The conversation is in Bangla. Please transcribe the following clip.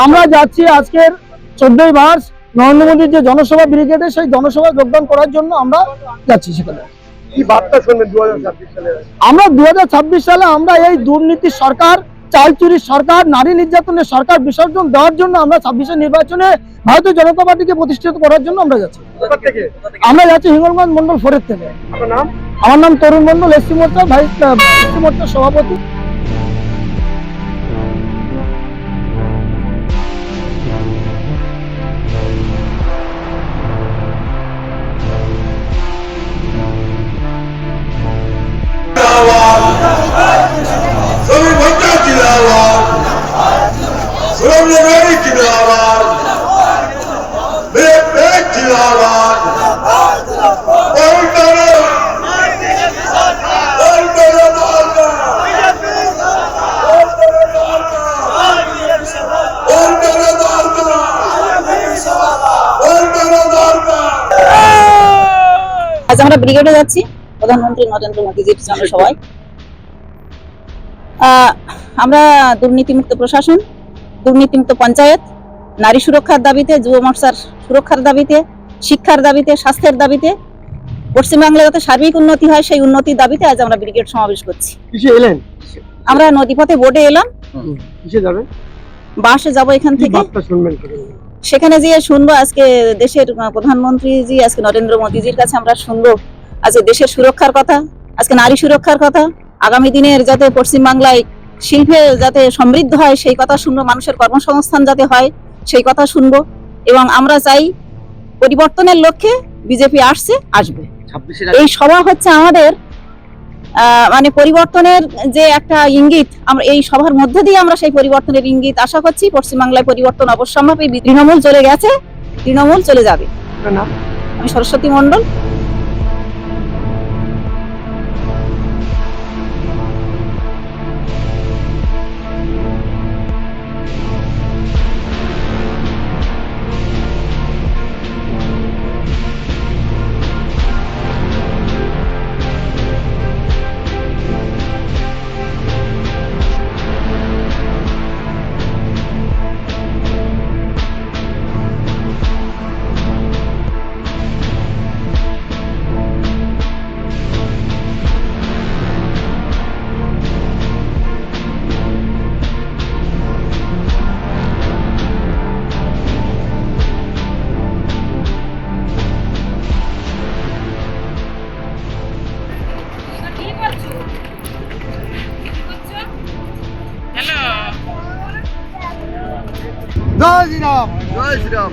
আমরা যাচ্ছি আজকের 14ই মার্চ নরেন্দ্র মোদীর যে জনসভা ব্রিগেডে সেই জনসভা যোগদান করার জন্য আমরা যাচ্ছি সেখানে। কি বার্তা শুনবেন 2026 সালে? আমরা 2026 সালে আমরা এই দুর্নীতির সরকার, চাল চুরির সরকার, নারী নির্যাতনের সরকার বিসর্জন দেওয়ার জন্য আমরা 26-এর নির্বাচনে ভারতীয় জনতা পার্টিকে প্রতিষ্ঠিত করার জন্য আমরা যাচ্ছি। আমরা যাচ্ছি হিঙ্গলগঞ্জ মন্ডল 4 থেকে। আমার নাম তরুণ মন্ডল, এসসি মোর্চা ভাইস এসসি মোর্চার সভাপতি। আজ আমরা ব্রিগেডে যাচ্ছি প্রধানমন্ত্রী নরেন্দ্র মোদীজির জনসভায়। আমরা দুর্নীতিমুক্ত প্রশাসন, দুর্নীতিমুক্ত পঞ্চায়েত, নারী সুরক্ষার দাবিতে, যুব মোর্চার সুরক্ষার দাবিতে, শিক্ষার দাবিতে, স্বাস্থ্যের দাবিতে, পশ্চিমবাংলায় যাতে সার্বিক উন্নতি হয় সেই উন্নতির দাবিতে আজ আমরা ব্রিগেড সমাবেশ করছি। কিসে এলেন? আমরা নদীপথে বোটে এলাম। কিসে যাবেন? বাসে যাবো এখান থেকে। সেখানে গিয়ে শুনবো আজকে দেশের প্রধানমন্ত্রীজি, আজকে নরেন্দ্র মোদীজির কাছে আমরা শুনবো আজকে দেশের সুরক্ষার কথা, আজকে নারী সুরক্ষার কথা, আগামী দিনের যাতে পশ্চিমবাংলায় শিল্পে যাতে সমৃদ্ধ হয় সেই কথা শুনবো, মানুষের কর্মসংস্থান যাতে হয় সেই কথা শুনবো। এবং আমরা চাই পরিবর্তনের লক্ষ্যে বিজেপি আসবে। এই সভা হচ্ছে আমাদের মানে পরিবর্তনের যে একটা ইঙ্গিত, আমরা এই সভার মধ্যে দিয়ে আমরা সেই পরিবর্তনের ইঙ্গিত আশা করছি। পশ্চিমবাংলায় পরিবর্তন অবশ্যম্ভাবী। তৃণমূল চলে গেছে, তৃণমূল চলে যাবে। আমি সরস্বতী মণ্ডল। জয় শ্রীরাম, জয় শ্রীরাম।